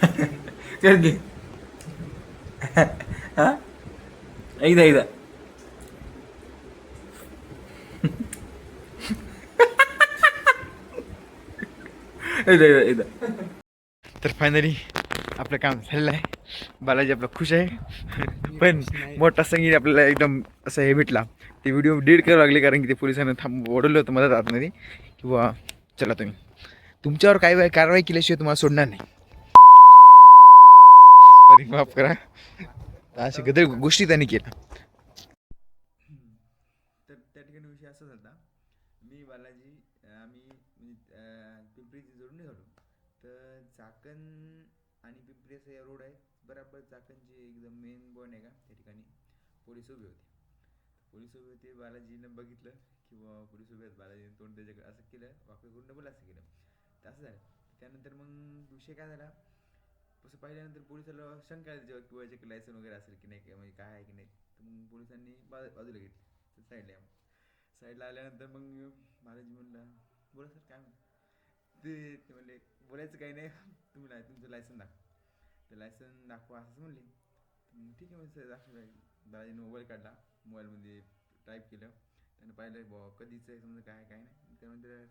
कर घे. हा एकदा एकदा. एकदा एकदा एकदा. तर फायनली आपलं काम झालेलं आहे. बालाजी आपला खुश आहे. पण मोठा संगीत आपल्याला एकदम असं हे भेटला. ते व्हिडिओ डिलीट करावं लागले कारण की ते पोलिसांना ओढवलं होतं मदत आतमध्ये किंवा चला तुम्ही तुमच्यावर काय कारवाई केल्याशिवाय तुम्हाला सोडणार नाही. माफ करा. अशा गदर गोष्टी त्यांनी केल्या. तर त्या ठिकाणी विषय असा झाला. मी बालाजी आम्ही पिंपरीची जोडून निघालो. तर चाकण आणि पिंपरी असं या रोड आहे. बराबर चाकणची एकदम मेन पॉईंट आहे का त्या ठिकाणी पोलीस उभे होते. पोलीस उभे होते. बालाजीनं बघितलं किंवा पोलीस उभे आहेत. बालाजीने तोंड त्याच्याकडे असं केलं. वाकडं करून डबल असं केलं. तर असं झालं. त्यानंतर मग विषय काय झाला. तसं पाहिल्यानंतर पोलिसाला शंका आली जेव्हा किंवा याच्याकडे लायसन वगैरे असेल की नाही म्हणजे काय आहे की नाही. तर मग पोलिसांनी बाजूला घेतली साईडला. साईडला आल्यानंतर मग बालाजी म्हणला बोला सर काय म्हणलं. ते म्हणले बोलायचं काही नाही. तुम्ही तुमचं लायसन दाखवा. ते लायसन दाखवा असंच म्हणले. ठीक आहे म्हणजे सर दाखवलं. बालाजीने मोबाईल काढला. मोबाईलमध्ये टाईप केलं. त्यानं पाहिलं बुवा कधीच आहे समजा काय काय नाही. त्यानंतर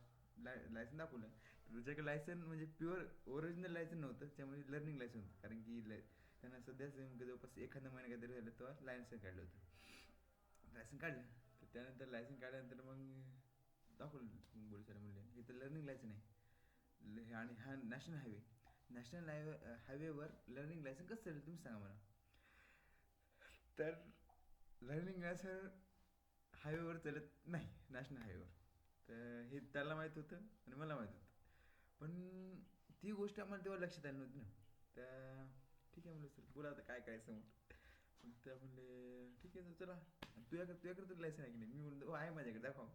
लायसन दाखवलं. त्याच्याकडे लायसन म्हणजे प्युअर ओरिजिनल लायसन नव्हतं. त्यामुळे लर्निंग लायसन होतं. कारण की त्यांना सध्याच जवळपास एखादा महिना काहीतरी झालं तेव्हा लायसन काढलं होतं. लायसन काढलं. तर त्यानंतर लायसन काढल्यानंतर मग दाखवलं पोलिसाला म्हणले हे तर लर्निंग लायसन आहे आणि हा नॅशनल हायवे. नॅशनल हायवेवर लर्निंग लायसन कसं चालेल तुम्ही सांगा मला. तर लर्निंग लायसन हायवेवर चालत नाही नॅशनल हायवेवर. तर हे त्याला माहीत होतं आणि मला माहीत होतं. पण ती गोष्ट आम्हाला तेव्हा लक्षात आली नव्हती ना. त्या ठीक आहे म्हणलं सर बोला आता काय करायचं म्हणलं. पण त्या म्हणले ठीक आहे सर चला तुझ्याकडे तर लायसन आहे की नाही. मी म्हणलं हो आहे माझ्याकडे दाखवा.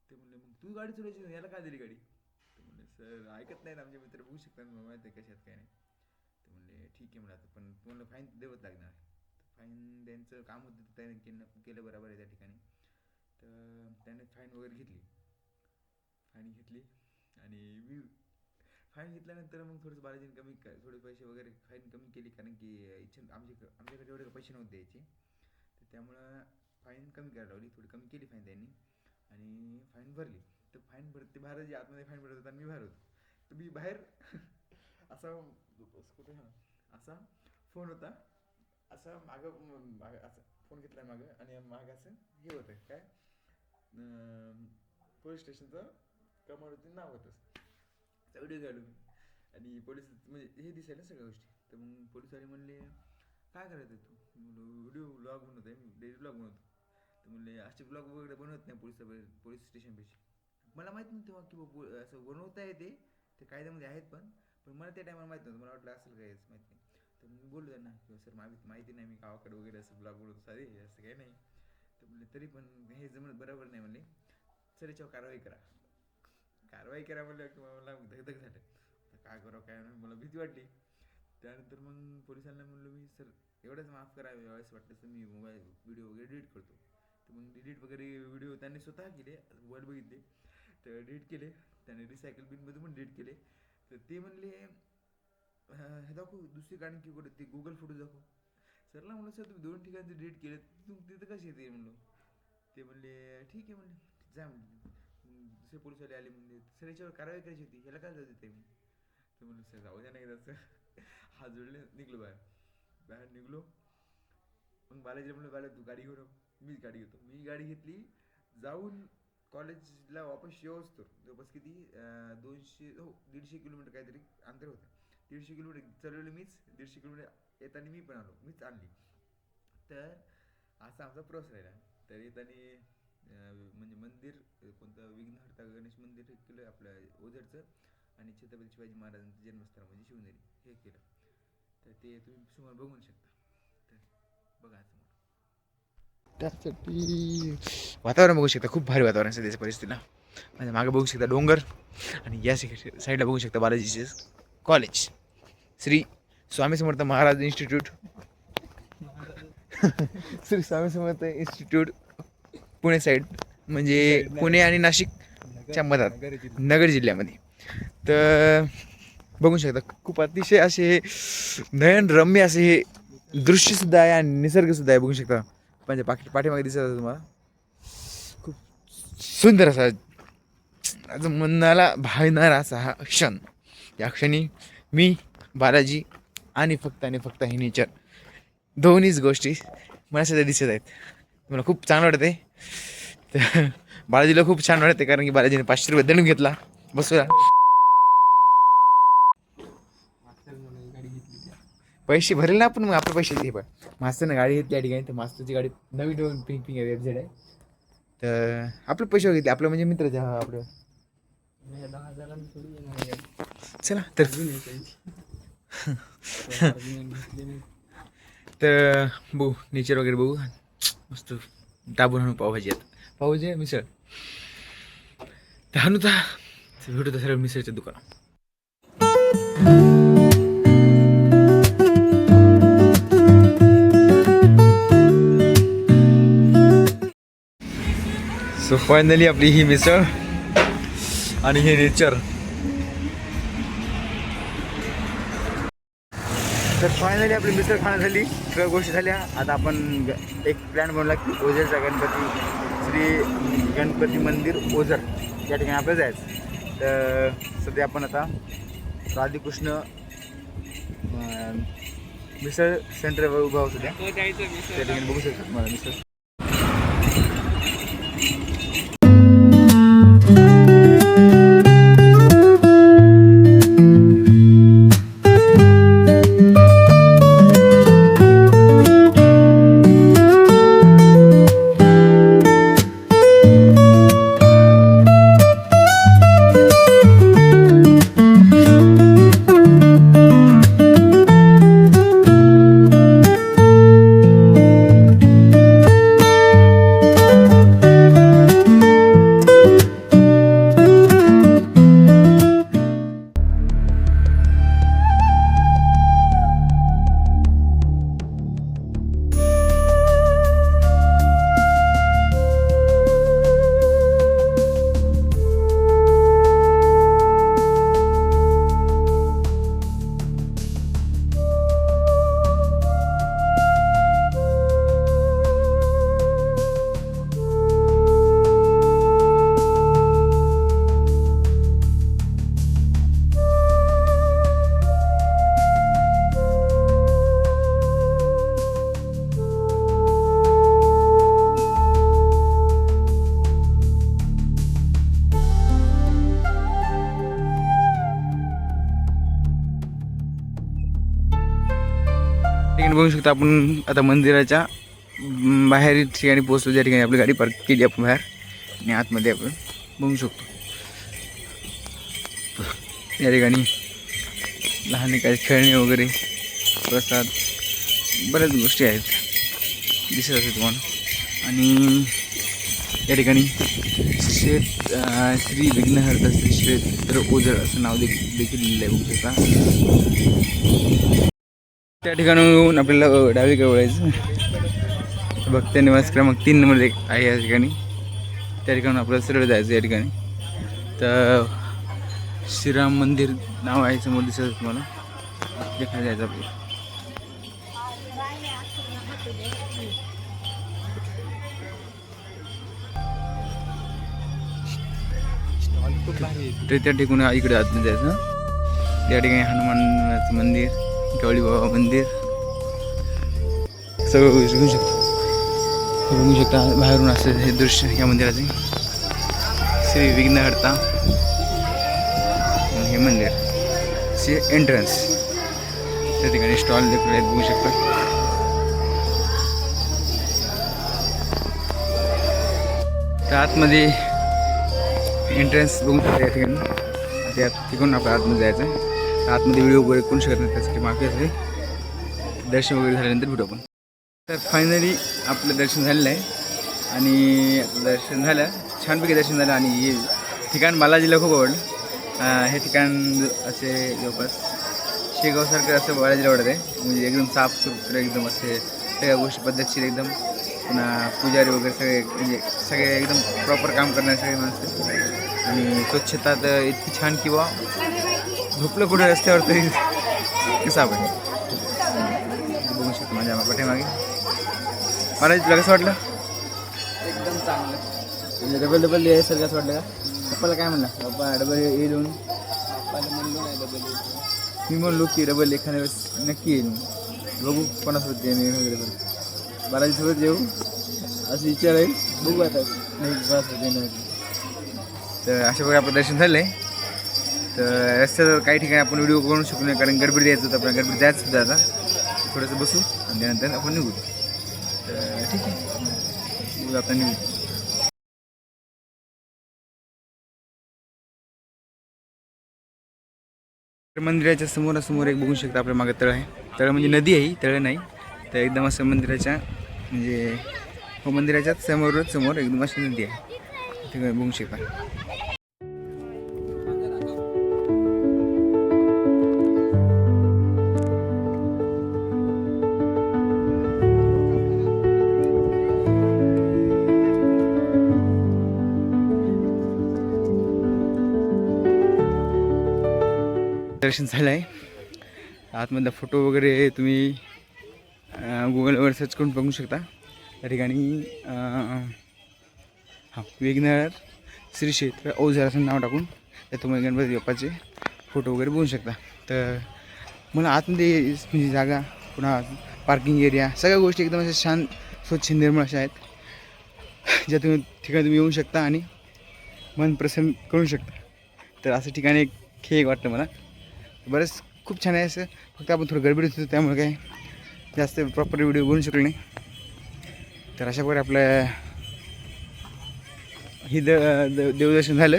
ते म्हणले मग तू गाडी चलायची याला काय दिली गाडी. ते म्हणले सर ऐकत नाही ना आमचे मित्र बघू शकतात माहिती आहे कशात काय नाही. ते म्हणले ठीक आहे म्हणलं आता पण तुम्हाला फाईन देवत लागणार. फाईन द्यायचं काम होतं त्याने केलं बरोबर आहे त्या ठिकाणी. तर त्याने फाईन वगैरे घेतली. फाईन घेतली आणि मी फाईन घेतल्यानंतर मग थोडंसं बालाजीने कमी थोडे पैसे वगैरे फाईन कमी केली कारण की आमच्याकडे एवढे पैसे नव्हते द्यायचे. तर त्यामुळं फाईन कमी करायला लावली. थोडी कमी केली फाईन त्यांनी आणि फाईन भरली. तर फाईन भरते बाहेर जे आतमध्ये फाईन भरत होता आणि मी बाहेर होतो. तर मी बाहेर असा कुठे असा फोन होता. असं मागं असं फोन घेतला मागं आणि मागं असं हे होतं काय पोलीस स्टेशनचं कमावरती नाव होतं. व्हिडिओ काढलो मी आणि पोलीस म्हणजे हे दिसायला सगळ्या गोष्टी. तर मग पोलीसवाले म्हणले काय करायचं तू. व्हिडिओ ब्लॉग बनवत आहे मी डेली ब्लॉग बनवतो. तर म्हणले असे ब्लॉग वगैरे बनवत नाही पोलीस स्टेशनपेक्षा. मला माहीत नव्हतं तेव्हा की असं बनवता येते ते कायद्यामध्ये आहेत पण मला त्या टायमाला माहीत नव्हतं. मला वाटलं असेल काहीच माहीत नाही. तर मी बोललो त्यांना किंवा सर माहिती नाही मी गावाकडे वगैरे असं ब्लॉग बनवतो साधे असं काही नाही. तर म्हणले तरी पण हे जमत बरोबर नाही म्हणले. सर याच्यावर कारवाई करा. कारवाई करा म्हणलं की मला धगधग झालं. काय करावं काय नाही मला भीती वाटली. त्यानंतर मग पोलिसांना म्हणलो मी सर एवढंच माफ करा वेळेस वाटलं तर मी मोबाईल व्हिडिओ वगैरे डिलीट करतो. तर मग डिलीट वगैरे व्हिडिओ त्यांनी स्वतः केले. मोबाईल बघितले तर डिलीट केले. त्याने रिसायकल बिनमध्ये पण डिलीट केले. तर ते म्हणले हे दाखव दुसरी गाणी की कुठे ते गुगल फोटो दाखव. सरला म्हणलं सर तुम्ही 2 ठिकाणी डिलीट केले तिथं कसे येते म्हणलो. ते म्हणले ठीक आहे म्हणले जा म्हणले. दुसरे पोलिसवाले आले म्हणले सर याच्यावर कारवाई करायची होती ह्याला काय जाऊ देते मी. तर म्हणलं सर जाऊ द्या नाही तसं हात जोडले निघलो बाहेर निघलो. मग बालाजीला म्हणलं बाला तू गाडी घेऊन मीच गाडी घेतो. मी गाडी घेतली. जाऊन कॉलेजला वापस येऊच तर जवळपास किती 150 किलोमीटर काहीतरी अंतर होतं. 150 किलोमीटर चालवलं मीच. 150 किलोमीटर येताना मी पण आलो मीच आणली. तर असा आमचा प्रवास राहिला. तर येताना म्हणजे मंदिर कोणतं विघ्नहर्ता गणेश मंदिर हे केलं आपलं ओझरचं आणि छत्रपती शिवाजी महाराजांचं जन्मस्थळ म्हणजे शिवनेरी हे केलं. तर ते तुम्ही समोर बघू शकता. तर बघा समोर त्यासाठी वातावरण बघू शकता. खूप भारी वातावरण सध्याच्या परिस्थितीला. म्हणजे मागे बघू शकता डोंगर आणि या साईडला बघू शकता बालाजीचे college Shri Swami Samarth Maharaj institute. Shri Swami Samarth institute Pune side म्हणजे पुणे आणि नाशिकच्या मधात नगर जिल्ह्यामध्ये. तर बघू शकता खूप अतिशय असे नयन रम्य असे हे दृश्यसुद्धा आहे आणि निसर्गसुद्धा आहे. बघू शकता म्हणजे पाठीमागे दिसत आहे तुम्हाला खूप सुंदर असा मनाला भावणारा असा हा क्षण. या क्षणी मी बालाजी आणि फक्त हे नेचर दोन्हीच गोष्टी मला सध्या दिसत आहेत. मला खूप चांगलं वाटते. तर बालाजीला खूप छान वाटते कारण की बालाजीने 500 रुपये दंड घेतला बसूया. पैसे भरले ना आपण मग आपले पैसे दे. पण मास्तरनं गाडी घेतली या ठिकाणी तर मास्तरची गाडी नवीन पिंक वेबसाईट आहे. तर आपले पैसे घेतले आपलं म्हणजे मित्राचे हा आपलं. चला तर तर बघू नेचर वगैरे बघू मस्त दाबून आणू पावभाजी. आता पावभाजी मिसळ तर आणू तर भेटू तर सरळ मिसळच्या दुकानात. सो फायनली आपली ही मिसळ आणि हे नेचर. तर फायनली आपली मिसळ खाणं झाली सगळ्या गोष्टी झाल्या. आता आपण एक प्लॅन बनवला की ओझरचा गणपती श्री गणपती मंदिर ओझर या ठिकाणी आपल्याला जायचं. तर सध्या आपण आता राधेकृष्ण मिसळ सेंटरवर उभा होतो त्या ठिकाणी बघू शकतो मला मिसळ. बघू शकता आपण आता मंदिराच्या बाहेर ठिकाणी पोहोचलो. ज्या ठिकाणी आपली गाडी पार्क केली आपण बाहेर आणि आतमध्ये आपण बघू शकतो. या ठिकाणी लहान काही खेळणे वगैरे प्रसाद बऱ्याच गोष्टी आहेत दिसत असेल तुम्हाला. आणि या ठिकाणी श्री विघ्नहर्ता श्री क्षेत्र ओझर असं नाव देखील लिहिलं आहे. बघू शकता त्या ठिकाणून आपल्याला डावीकडे वळायचं. भक्त निवास क्रमांक 3 नंबर आहे या ठिकाणी. त्या ठिकाणी आपल्याला सरळ जायचं. या ठिकाणी तर श्रीराम मंदिर नाव आहे समोर दिसत तुम्हाला. देखा जायचं आपल्याला. तर त्या ठिकाणी इकडे आत जायचं. त्या ठिकाणी हनुमान मंदिर, गवळी बाबा मंदिर सगळं घेऊ शकतो. बघू शकता बाहेरून असं हे दृश्य या मंदिराचे. श्री विघ्नहर्ता हे मंदिर चे एंट्रन्स. त्या ठिकाणी स्टॉल देखील आहेत बघू शकता. त्या आतमध्ये एंट्रन्स बघू शकता या ठिकाणी. त्या तिकडून आपल्या आतमध्ये जायचं आहे. आतमध्ये व्हिडिओ वगैरे करू शकत नाही त्यासाठी मागे आहे. दर्शन वगैरे झाल्यानंतर भेटू आपण. तर फायनली आपलं दर्शन झालेलं आहे आणि दर्शन झालं छानपैकी दर्शन झालं. आणि हे ठिकाण बालाजीला खूप आवडलं. हे ठिकाण असे जवळपास शेगावसारखं असं बालाजीला आवडत आहे. म्हणजे एकदम साफसुथरं एकदम असे सगळ्या गोष्टी पद्धतशीर एकदम. पुन्हा पुजारी वगैरे सगळे म्हणजे सगळे एकदम प्रॉपर काम करणारे सगळे माणसं. आणि स्वच्छता तर इतकी छान किंवा झोपलं कुठे रस्त्यावर तरी कसा आपण बघू शकतो माझ्या पाठीमागे. मला तुला कसं वाटलं? एकदम चांगलं. म्हणजे डबल यायसारखं असं वाटलं का? पप्पाला काय म्हणला? पप्पा डबल येईल म्हणून. पप्पाला म्हणलो नाही डबल येईल. मी म्हणलो की डबल एखाद्या वेळेस नक्की येईल. बघू कोणासोबत येईल वगैरे पण बालाजीसोबत येऊ अशी इच्छा राहील. बघू आता नाही कोणासोबत येणार. तर अशा प्रकारे आपलं दर्शन झालं आहे. तर रस्त्यावर काही ठिकाणी आपण व्हिडिओ करू शकतो नाही कारण गडबड द्यायचं होतं. आपण गडबड जायचं सुद्धा आता थोडंसं बसू आणि त्यानंतर आपण निघू. तर ठीक आहे बघू आता निघू. मंदिराच्या समोरासमोर एक बघू शकता आपल्या मागे तळ आहे. तळ म्हणजे नदी आहे, तळ नाही. तर एकदम असं मंदिराच्या म्हणजे हो मंदिराच्याच समोर एकदम अशी नदी आहे. तिथे बघू शकता. दर्शन झालं आहे. आतमधला फोटो वगैरे तुम्ही गुगलवर सर्च करून बघू शकता. त्या ठिकाणी हां वेगनर श्री क्षेत्र ओझर असं नाव टाकून त्या तुम्ही गणपती बाप्पाचे फोटो वगैरे बघू शकता. तर मला आतमध्ये म्हणजे जागा पुन्हा पार्किंग एरिया सगळ्या गोष्टी एकदम अशा छान स्वच्छ निर्मळ अशा आहेत ज्या ठिकाणी तुम्ही येऊ शकता आणि मन प्रसन्न करू शकता. तर असं ठिकाणी एक वाटतं मला. बरंच खूप छान आहे असं. फक्त आपण थोडं गडबडीत होतो त्यामुळे काय जास्त प्रॉपर व्हिडिओ बनवू शकलो नाही. तर अशा प्रकारे आपलं ही देवदर्शन झालं.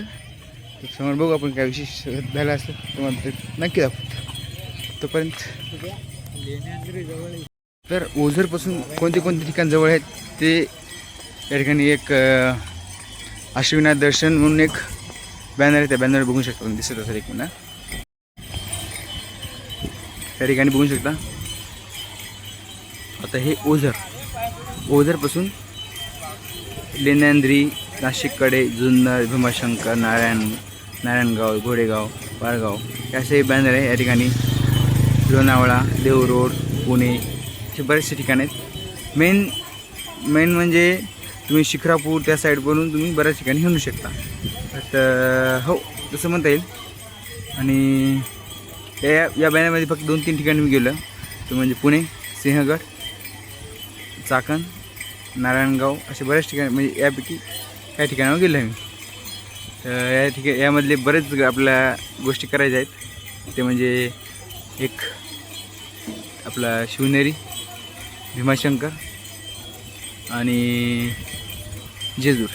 तर समोर बघू आपण काय विशेष झालं असतं तुम्हाला ते नक्की दाखवतो. तोपर्यंत तर ओझरपासून कोणते ठिकाण जवळ आहेत ते या ठिकाणी एक अष्टविनायक दर्शन म्हणून एक बॅनर आहे. त्या बॅनर बघू शकता दिसत असेल एक म्हणा. त्या ठिकाणी बघू शकता. आता हे ओझरपासून लेण्यांद्री, नाशिककडे जुन्नर, भीमाशंकर, नारायणगाव, घोडेगाव, पारगाव हे असे बॅनर आहे. या ठिकाणी लोणावळा, देव रोड, पुणे असे बरेचसे ठिकाण आहेत. मेन म्हणजे तुम्ही शिखरापूर त्या साईडवरून तुम्ही बऱ्याच ठिकाणी हिंडू शकता. तर हो तसं म्हणता येईल. आणि या बॅनरमध्ये फक्त 2-3 ठिकाणी मी गेलो. तो म्हणजे पुणे, सिंहगड, चाकण, नारायणगाव असे बऱ्याच ठिकाणी म्हणजे यापैकी काही ठिकाणावर गेलो आहे मी. तर यामधले बरेच आपल्या गोष्टी करायच्या आहेत. ते म्हणजे एक आपला शिवनेरी, भीमाशंकर आणि जेजूर,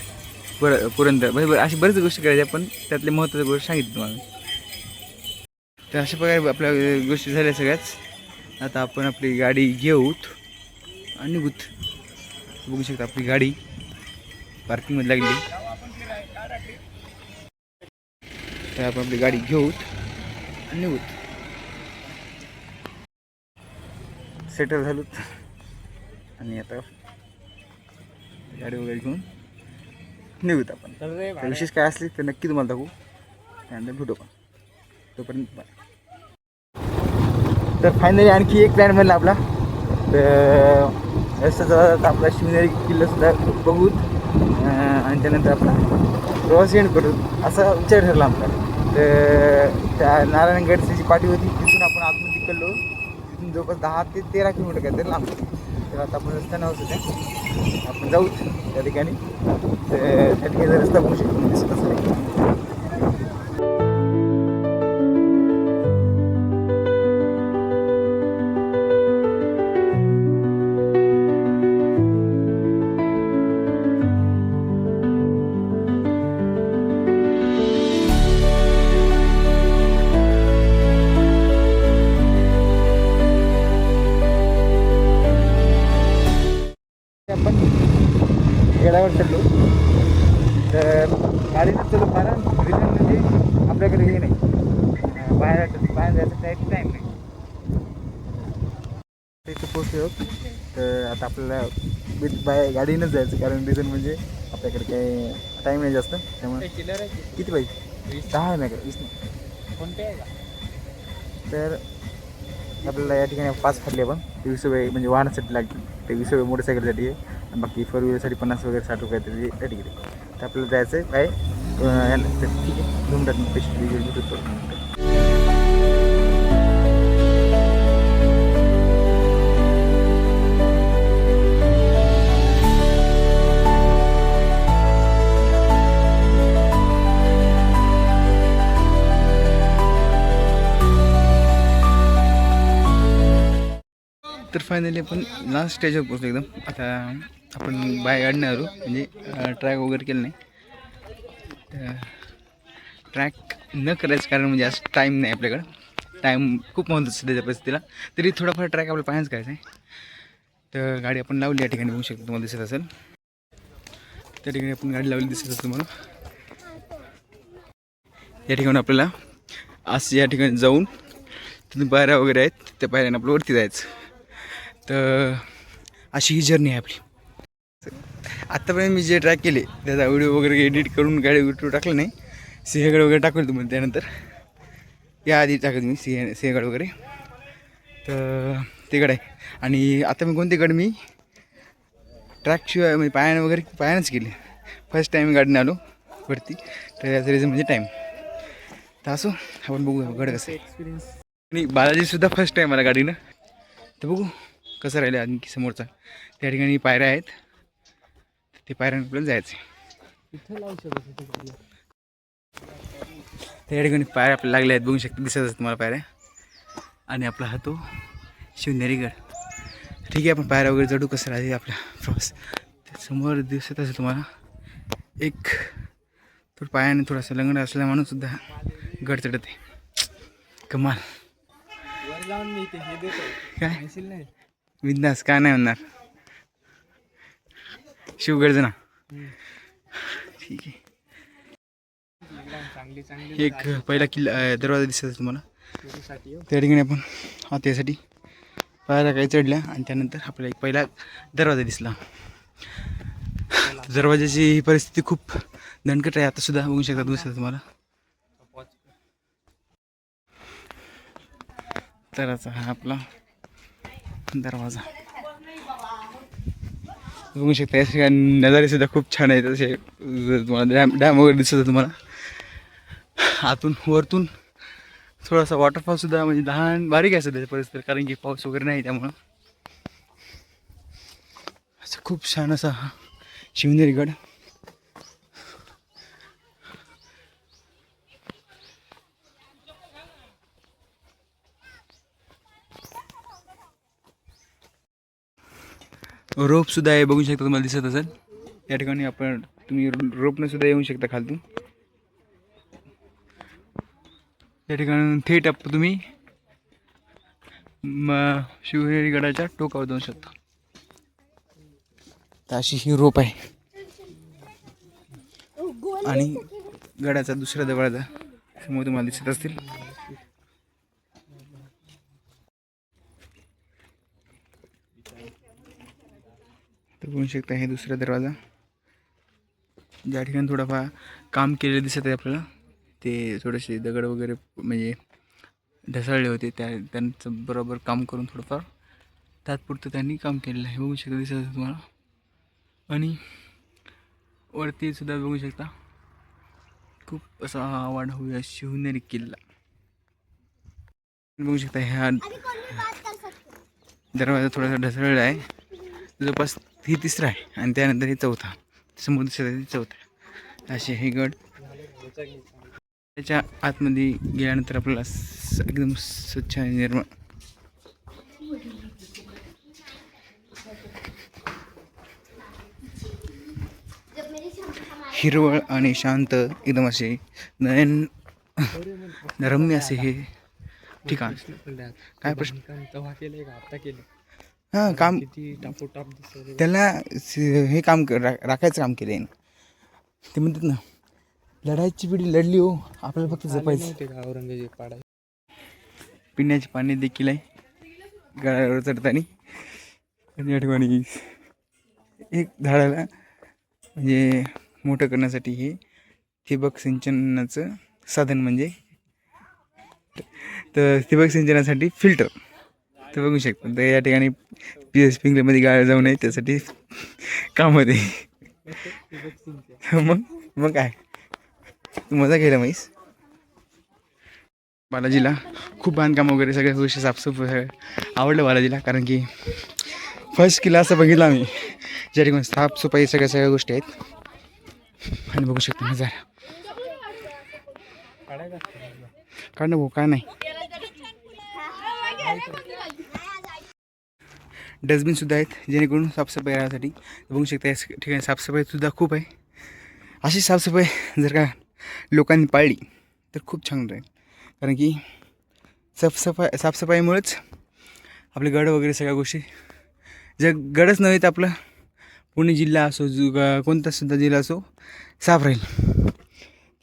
पुरंदर अशी बरेच गोष्टी करायच्या पण त्यातले महत्त्वाच्या गोष्टी सांगितलं तुम्हाला. तर अशा प्रकारे आपल्या गोष्टी झाल्या सगळ्याच. आता आपण आपली गाडी घेऊत आणि निघूत. बघू शकता आपली गाडी पार्किंगमध्ये लागली. तर आपण आपली गाडी घेऊत आणि निघूत. सेटल झालोत आणि आता गाडी वगैरे घेऊन निघूत आपण. तर विशेष काय असली तर नक्की तुम्हाला दाखवू. त्यानंतर भेटू पण. तोपर्यंत तर फायनली आणखी एक प्लॅन बनला आपला. तर रस्त्याचा आपला शिवनेरी किल्लासुद्धा बघूत आणि त्यानंतर आपला प्रवास एंड करू असा विचार ठरला आमचा. तर त्या नारायणगडची जी पाठी होती तिथून आपण आतून निघलो. तिथून जवळपास 10 ते 13 किलोमीटर काहीतरी लांब. तर आता आपण रस्त्यानं होतं आपण जाऊ त्या ठिकाणी. तर त्या ठिकाणी रस्ता बघू शकतो दिसत असेल. आपण गडावर चढलो. तर गाडीनं चढलो कारण रिझन म्हणजे आपल्याकडे हे नाही बाहेर जायचं टाईम नाही. इथं पोहोचलो. तर आता आपल्याला गाडीनंच जायचं कारण रिझन म्हणजे आपल्याकडे काही टाईम नाही जास्त. त्यामुळे किती पाहिजे 10 नाही का 20 नाही. कोणते आहे का तर आपल्याला या ठिकाणी पास फाडले आपण ते 20 रुपये म्हणजे वाहनासाठी लागतील, ते 20 रुपये मोटरसायकलसाठी आहे आणि बाकी फोर व्हीलरसाठी 50 वगैरे 60 रुपये तरी त्या ठिकाणी. तर आपल्याला जायचं आहे काय तर ठीक आहे, घेऊन टाकून पैसे भेटतो. तर फायनली आपण लास्ट स्टेजवर पोचलो एकदम. आता आपण बाय गाडीने आलो, म्हणजे ट्रॅक वगैरे केलं नाही. तर ट्रॅक न करायचं कारण म्हणजे आज टाईम नाही आपल्याकडं, टाईम खूप महत्त्वाचं सध्याच्या परिस्थितीला. तरी थोडाफार ट्रॅक आपल्याला पाहायचं करायचं आहे. तर गाडी आपण लावली या ठिकाणी, बघू शकतो तुम्हाला दिसत असेल. त्या ठिकाणी आपण गाडी लावली दिसत असेल तुम्हाला. या ठिकाणी आपल्याला आज या ठिकाणी जाऊन तिथून पायऱ्या वगैरे आहेत, त्या पायऱ्याने आपलं वरती जायचं. तर अशी ही जर्नी आहे आपली. आत्तापर्यंत मी जे ट्रॅक केले त्याचा व्हिडिओ वगैरे एडिट करून गाडी व्हिडिओ टाकलं नाही. सिंहगड वगैरे टाकलं तुम्हाला त्यानंतर, याआधी टाकलं मी सिंहगड वगैरे. तर ते गड आहे. आणि आता मी कोणते गड मी ट्रॅकशिवाय म्हणजे पायानंच केले. फर्स्ट टाईम गाडीने आलो वरती, तर याचं रिझन म्हणजे टाईम. तर असो आपण बघू गड कसं एक्सपिरियन्स. आणि बालाजीसुद्धा फर्स्ट टाईम मला गाडीनं. तर बघू कसं राहिलं आणखी समोरचा. त्या ठिकाणी पायऱ्या आहेत, ते पायऱ्यानं आपल्याला जायचं आहे. त्या ठिकाणी पायऱ्या आपल्याला लागल्या आहेत, बघू शकता दिसत असतात तुम्हाला पायऱ्या. आणि आपला हा तो शिवनेरी गड. ठीक आहे, आपण पायऱ्या वगैरे चढू. कसं राहील आपला प्रवास. समोर दिसत असेल तुम्हाला एक थोडं पायाने थोडासा लंगडा असल्या माणूससुद्धा गड चढत आहे. कमाल काय विंदास काय नाही म्हणणार. शिवगड ना. ठीक आहे. एक पहिला किल्ला दरवाजा दिसत आहे तुम्हाला. त्या ठिकाणी आपण त्यासाठी पायऱ्या काही चढल्या आणि त्यानंतर आपल्याला एक पहिला दरवाजा दिसला. दरवाजाची ही परिस्थिती खूप दणकट आहे. आता सुद्धा बघू शकता दिसत तुम्हाला. तरचा हा आपला दरवाजा बघू शकता. या ठिकाणी नजारे सुद्धा खूप छान आहेत. असे तुम्हाला डॅम वगैरे दिसत आहे तुम्हाला. आतून वरतून थोडासा वॉटरफॉल सुद्धा म्हणजे लहान बारीक आहे सध्याच्या परिस्थिती, कारण की पाऊस वगैरे नाही. त्यामुळं असं खूप छान असा हा शिवनेरी गड. रोप सुद्धा आहे, बघू शकता तुम्हाला दिसत असेल. या ठिकाणी तुम्ही रोपने सुद्धा येऊ शकता खालतून. या ठिकाणी थेट तुम्ही शिवनेरी गडाच्या टोकावर जाऊ शकता. तर अशी ही रोप आहे. आणि गडाचा दुसरा दरवाजा समोर तुम्हाला दिसत असतील. तर बघू शकता हे दुसरा दरवाजा, ज्या ठिकाणी थोडंफार काम केलेलं दिसत आहे आपल्याला. ते थोडेसे दगड वगैरे म्हणजे ढसाळले होते, त्यांचं बरोबर काम करून थोडंफार तात्पुरतं त्यांनी काम केलेलं आहे. बघू शकता दिसत आहे तुम्हाला. आणि वरती सुद्धा बघू शकता खूप असा वाढवूया शिवनेरी किल्ला. बघू शकता ह्या दरवाजा थोडासा ढसाळलेला आहे. जवळपास ही तिसरा आहे आणि त्यानंतर हे चौथा. समोर दिसत आहे चौथा. असे हे गड. त्याच्या आतमध्ये गेल्यानंतर आपल्याला एकदम स्वच्छ आणि निर्मळ हिरवळ आणि शांत एकदम असे नयन रम्य असे हे ठिकाण. काय प्रश्न हां काम त्याला हे काम राखायचं काम केलं आहे ना. ते म्हणतात ना लढाईची पिढी लढली हो, आपल्याला फक्त जपायचं. औरंगजेब पिण्याचे पाणी देखील आहे गडावर चढताना. या ठिकाणी एक झाडाला म्हणजे मोठं करण्यासाठी हे ठिबक सिंचनाचं साधन म्हणजे तर ठिबक सिंचनासाठी फिल्टर तर बघू शकता. तर या ठिकाणी स्प्रिंकलरमध्ये गाळ जाऊ नये त्यासाठी काममध्ये मग काय तू मजा केला म्हैस. बालाजीला खूप बांधकाम वगैरे सगळ्या गोष्टी साफसफाई आवडलं बालाजीला, कारण की फर्स्ट किल्ला असं बघितलं आम्ही ज्या ठिकाणी साफसफाई सगळ्या गोष्टी आहेत. आणि बघू शकतो नजारा काढणं भाऊ काय नाही. डस्टबिनसुद्धा आहेत जेणेकरून साफसफाई राहण्यासाठी. बघू शकता या ठिकाणी साफसफाईसुद्धा खूप आहे. अशी साफसफाई जर का लोकांनी पाळली तर खूप छान राहील, कारण की साफसफाईमुळेच आपले गड वगैरे सगळ्या गोष्टी जर गडच नव्हे तर आपलं पुणे जिल्हा असो कोणतासुद्धा जिल्हा असो साफ राहील.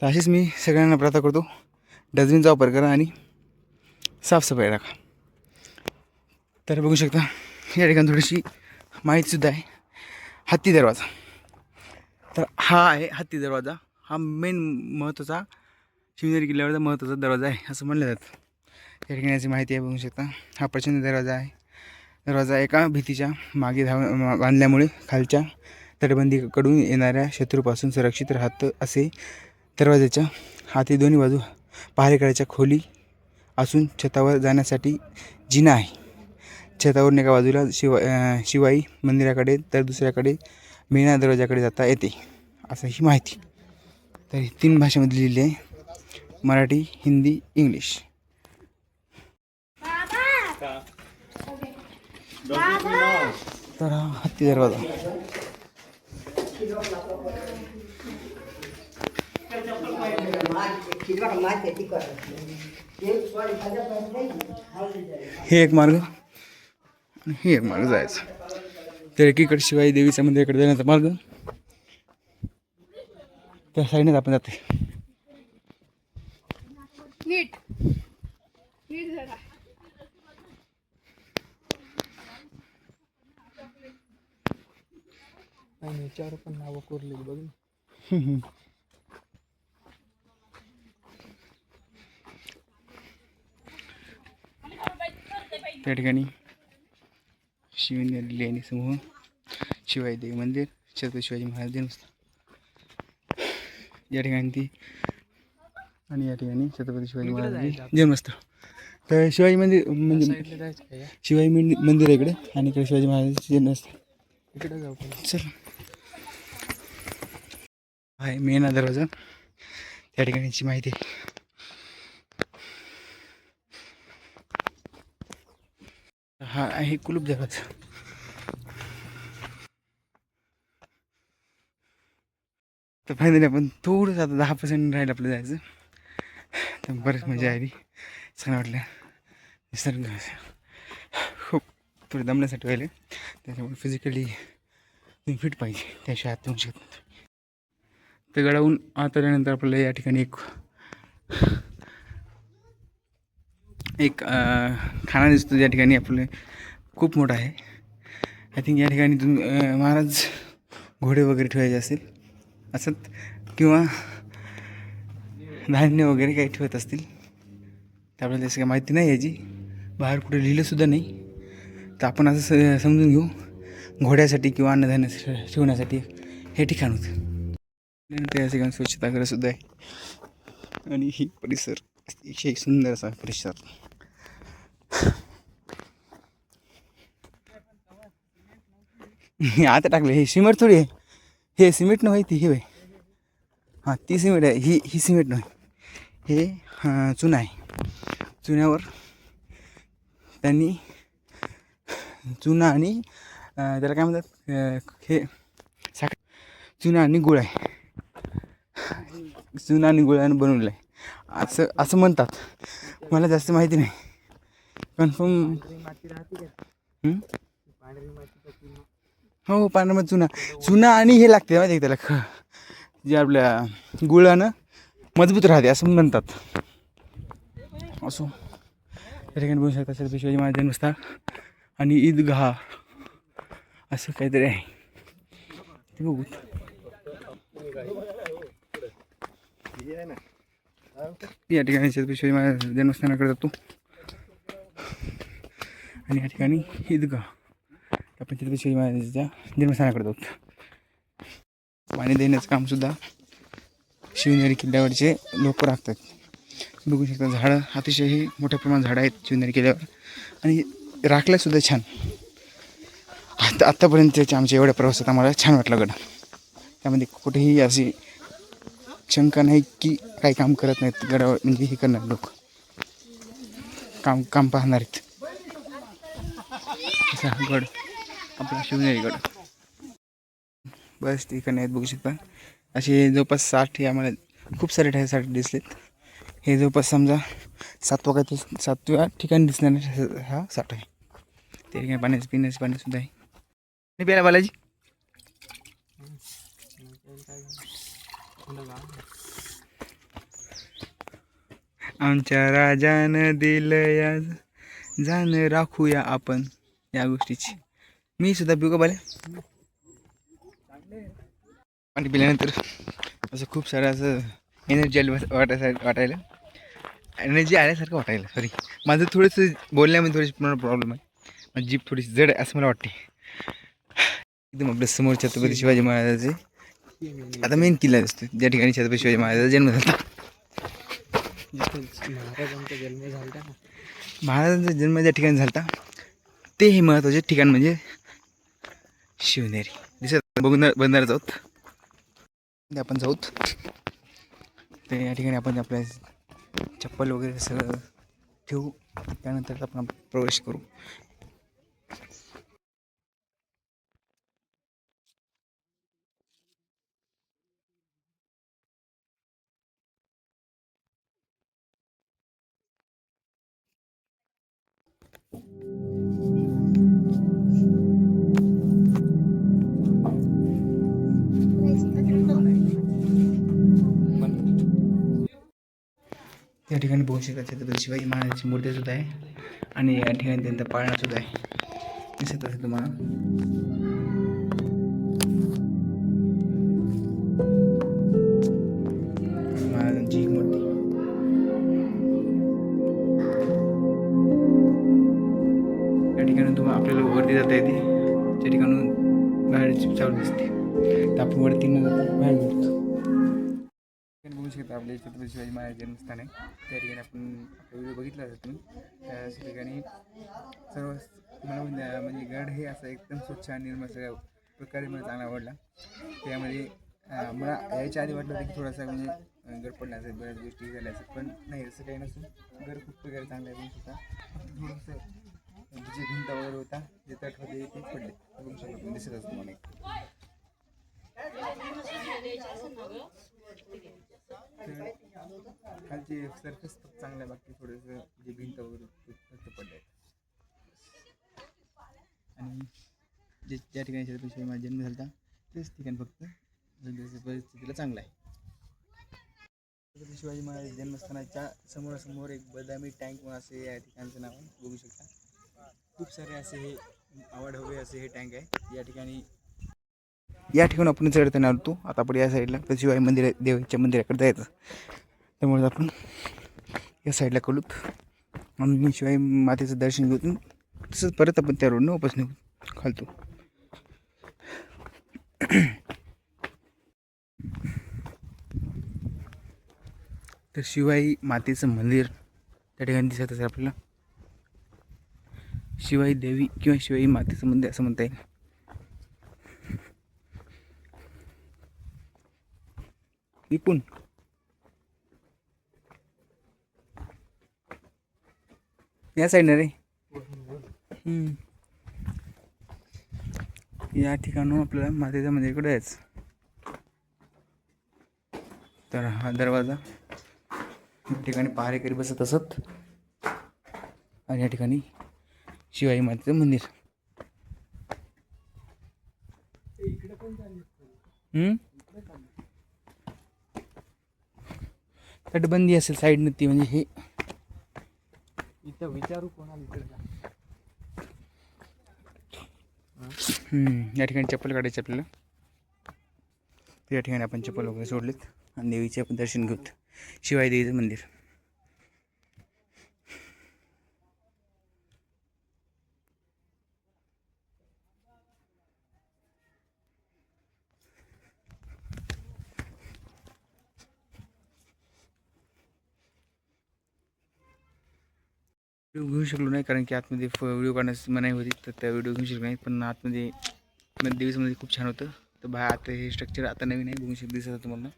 तर अशीच मी सगळ्यांना प्रार्थना करतो, डस्टबिनचा वापर करा आणि साफसफाई राखा. तर बघू शकता या ठिकाणी थोडीशी माहितीसुद्धा आहे. हत्ती दरवाजा, तर हा आहे हत्ती दरवाजा. हा मेन महत्त्वाचा शिवनेरी किल्ल्यावरचा महत्त्वाचा दरवाजा आहे असं म्हणलं जातं. या ठिकाणी याची माहिती आहे. बघू शकता हा प्रचंड दरवाजा आहे. दरवाजा एका भीतीच्या मागे बांधल्यामुळे खालच्या तटबंदीकडून येणाऱ्या शत्रूपासून सुरक्षित राहतं. असे दरवाजाच्या हाती दोन्ही बाजू पहारेकड्याच्या खोली असून छतावर जाण्यासाठी जिना आहे. छतावरून एका बाजूला शिवाई मंदिराकडे तर दुसऱ्याकडे मेणा दरवाजाकडे जाता येते असं ही माहिती. तर 3 भाषेमध्ये लिहिली आहे, मराठी, हिंदी, इंग्लिश. तर हा हत्ती दरवाजा. हे एक मार्ग आणि हे एक मार्ग जायचं. तर एकीकडे शिवाई देवीच्या मंदिराकडे जाण्याचा मार्ग त्या साईडनेच आपण जाते. नीट जरा आणि याच्यावर पण नावं कोरली बघ. त्या ठिकाणी शिवनेरी लेणी समूह, शिवाई देवी मंदिर, छत्रपती शिवाजी महाराज जन्मस्थळ या ठिकाणी ती, आणि या ठिकाणी छत्रपती शिवाजी महाराज जन्मस्थळ. तर शिवाजी मंदिर म्हणजे शिवाजी मंदिर आहे इकडे आणि इकडे शिवाजी महाराजांचे जन्मस्थळ. इकडे जाऊ चल आहे मेन दरवाजा. त्या ठिकाणीची माहिती आहे. हा आहे कुलूप दरवाजा. तर फायनली आपण थोडंसं आता 10% राहील आपलं जायचं. तर बरंच मजा आली, छान वाटलं. निसर्ग खूप थोडं दमण्यासाठी राहिले, त्याच्यामुळे फिजिकली तुम्ही फिट पाहिजे, त्याशिवाय आत येऊ शकत. तर गडावून आत आल्यानंतर आपल्याला या ठिकाणी एक खाना दिसतो, ज्या ठिकाणी आपलं खूप मोठा आहे. आय थिंक या ठिकाणी तुम्ही महाराज घोडे वगैरे ठेवायचे असेल असत, किंवा धान्य वगैरे काही ठेवत असतील. तर आपल्याला तसं काही माहिती नाही याची, बाहेर कुठे लिहिलंसुद्धा नाही. तर आपण असं समजून घेऊ घोड्यासाठी किंवा अन्नधान्य ठेवण्यासाठी हे ठिकाण होतं. त्या ठिकाणी स्वच्छतागृहसुद्धा आहे आणि ही परिसर अतिशय सुंदर असा परिसर. आता टाकलं हे सिमेंट थोडी आहे, हे सिमेंट नव्हे ती, हे होय हां ती सिमेंट आहे, ही सिमेंट नव्हे, हे चुना आहे. चुन्यावर त्यांनी चुना आणि त्याला काय म्हणतात, हे साखर, चुना आणि गुळ आहे, चुना आणि गुळानं बनवलेलं आहे असं म्हणतात. मला जास्त माहिती नाही कन्फर्म. हो पांढरं चुना आणि हे लागते माहिती आहे त्याला, जे आपल्या गुळानं मजबूत राहते असं म्हणतात. असो त्या ठिकाणी बघू शकता छत्रपती शिवाजी महाराज जन्मस्थळ आणि ईदगाह असं काहीतरी आहे ते बघू. या ठिकाणी छत्रपती शिवाजी महाराज जन्मस्थानाकडे जातो आणि या ठिकाणी ईदगाह आपण छत्रपती शिवाजी महाराजांच्या जन्मस्थानाकडे जातो. पाणी देण्याचं कामसुद्धा शिवनेरी किल्ल्यावरचे लोक राखतात. बघू शकता झाडं अतिशय मोठ्या प्रमाणात झाडं आहेत शिवनेरी किल्ल्यावर आणि राखल्यासुद्धा छान. आत्तापर्यंतच्या आमच्या एवढ्या प्रवासात आम्हाला छान वाटलं गड. त्यामध्ये कुठेही अशी शंका नाही की काही काम करत नाहीत गडावर, म्हणजे हे करणार लोक काम पाहणार आहेत. असा हा गड आपला शिवनेरी गड. बस ठिकाणी आहेत बघू शकता. असे जवळपास 60 हे आम्हाला खूप सारे ठिकाणी दिसलेत. हे जवळपास समजा 7व्या ठिकाणी दिसणार हा 60 आहे. त्या ठिकाणी पिण्याचं पाणीसुद्धा आहे. नाही प्यायला बालाजी. आमच्या राजानं दिलया जाण राखूया आपण या गोष्टीची. मी सुद्धा पिऊ का बाले. पाणी पिल्यानंतर असं खूप सारं असं एनर्जी वाटायला एनर्जी आल्यासारखं वाटायला. सॉरी, माझं थोडंसं बोलण्यामध्ये थोडीशी प्रॉब्लेम आहे. माझी जीभ थोडीशी जड आहे असं मला वाटते. एकदम आपल्या समोर छत्रपती शिवाजी महाराजाचे आता मेन किल्ला दिसतो, ज्या ठिकाणी छत्रपती शिवाजी महाराजाचा जन्म झाला. महाराजांचा जन्म ज्या ठिकाणी झाला ते हे महत्त्वाचे ठिकाण म्हणजे शिवनेरी. दिसत बघणार आहोत आपण जाऊत. तर या ठिकाणी आपण आपल्या चप्पल वगैरे सगळं ठेवू, त्यानंतर आपण प्रवेश करू. या ठिकाणी बघू शकता छत्रपती शिवाजी महाराजांची मूर्ती सुद्धा आहे आणि या ठिकाणी त्यांचा पाळणा सुद्धा आहे. दिसत असेल तुम्हाला. महाराजांची मूर्ती. या ठिकाणी तुम्हाला आपल्याला वरती जाता येते. त्या ठिकाणून बाहेरची चालू दिसते. तर आपण वरती न जाता बाहेर भेटतो. बघू शकता आपले छत्रपती शिवाजी महाराज जन्मस्थान आहे. त्या ठिकाणी आपण व्हिडिओ बघितला असेल तुम्ही. त्या ठिकाणी सर्व मला म्हणजे गड हे असं एकदम स्वच्छ आणि निर्मळ सगळ्या प्रकारे मला चांगला आवडला. त्यामध्ये मला याच्या आधी वाटलं होतं की थोडासा म्हणजे गड पडला असेल, बऱ्याच गोष्टी झाल्या असेल, पण नाही असं काही नसून गड खूप प्रकारे चांगला आहे. बघू शकता थोडंसं जे भिंत वगैरे होता जे तट होते ते पडले. बघू शकता दिसत असतं मला. खालचे सरफेस चांगलं आहे, बाकी थोडंसं जे भिंत वगैरे ते फक्त पडले आहेत. आणि ज्या ठिकाणी छत्रपती शिवाजी महाराज जन्म झाला तेच ठिकाण फक्त परिस्थितीला चांगलं आहे. छत्रपती शिवाजी महाराज जन्मस्थानाच्या समोरासमोर एक बदामी टँक म्हणून असे या ठिकाणचं नाव बघू शकता. खूप सारे असे हे आवड हवे असे हे टँक आहे. या ठिकाणी आपण चढताना आलो. आता आपण या साईडला तर शिवाजी मंदिर देवाच्या मंदिराकडे जायचं, त्यामुळे आपण या साईडला कळूत आणि शिवाजी मातेचं दर्शन घेऊन तसंच परत आपण त्या रोडनं वापस निघू खालतो. तर शिवाई मातेचं मंदिर त्या ठिकाणी दिसत असेल आपल्याला. शिवाई देवी किंवा शिवाई मातेचं मंदिर असं म्हणता येईल. इकून या साईडनं रे. या ठिकाणून आपल्याला मातेच्या मंदिराकडे जायचं. तर हा दरवाजा, या ठिकाणी पहारेकरी बसत असत आणि या ठिकाणी शिवाई मातेचं मंदिर. तटबंदी असेल साईडनं ती, म्हणजे हे इथं विचारू कोणाला. या ठिकाणी चप्पल काढायची आपल्याला. या ठिकाणी आपण चप्पल वगैरे सोडलेत आणि देवीचे आपण दर्शन घेऊत. शिवाई देवीचं मंदिर. व्हिडिओ घेऊ शकलो नाही कारण की आतमध्ये व्हिडिओ काढण्यास मनाई होती, तर त्या व्हिडिओ घेऊ शकलो नाही. पण आतमध्ये देवीचं मंदिर खूप छान होतं. तर बाहेर आता हे स्ट्रक्चर आता नवीन आहे, बघू शकतो दिसत तुम्हाला.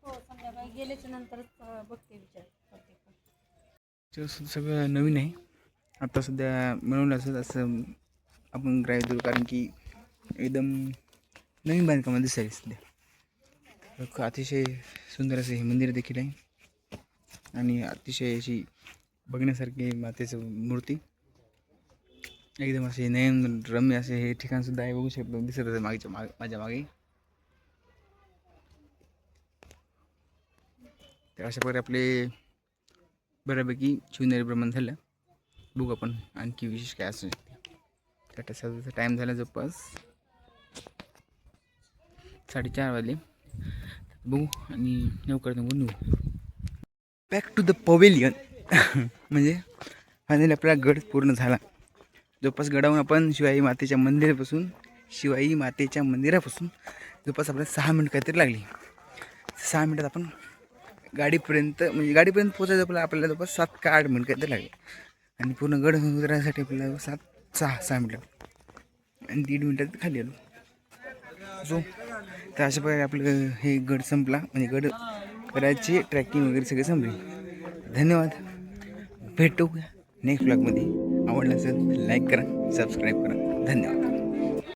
हो, संध्याकाळी गेल्याच्या नंतरच बघते विचार करते. सगळं नवीन आहे. आता सध्या मिळवलं असं आपण ग्राह्य धरू, कारण की एकदम नवीन बांधकामात दिसायला सध्या. अतिशय सुंदर असं हे मंदिर देखील आहे आणि अतिशय अशी बघण्यासारखी मातेचं मूर्ती, एकदम असे नयन रम्य असे हे ठिकाण सुद्धा आहे. बघू शकतो दिसत आहे माझ्या मागे. तर अशा प्रकारे आपले बऱ्यापैकी शिवनेरी भ्रमण झालं. बघू आपण आणखी विशेष काय असू शकते. त्या तसा टाईम झाला जवळपास 4:30 वाजले. बघू आणि लवकर निघू. Back to the pavilion. म्हणजे फायनली आपला गड पूर्ण झाला. जवळपास गडावरून आपण शिवाई मातेच्या मंदिरापासून जवळपास आपल्याला 6 मिनिट काहीतरी लागली. 6 मिनिटात आपण गाडीपर्यंत पोचायचं आपल्याला जवळपास 7 का 8 मिनिट काहीतरी लागले. आणि पूर्ण गड उतरण्यासाठी आपल्याला 6 मिनिटं आणि 1.5 मिनिटात खाली आलो. सो तर अशा प्रकारे आपलं हे गड संपला, म्हणजे गड करायची ट्रॅकिंग वगैरे सगळे संपले. धन्यवाद. भेटू नेक्स्ट ब्लॉगमध्ये. आवडलं असेल लाईक करा, सबस्क्राईब करा. धन्यवाद.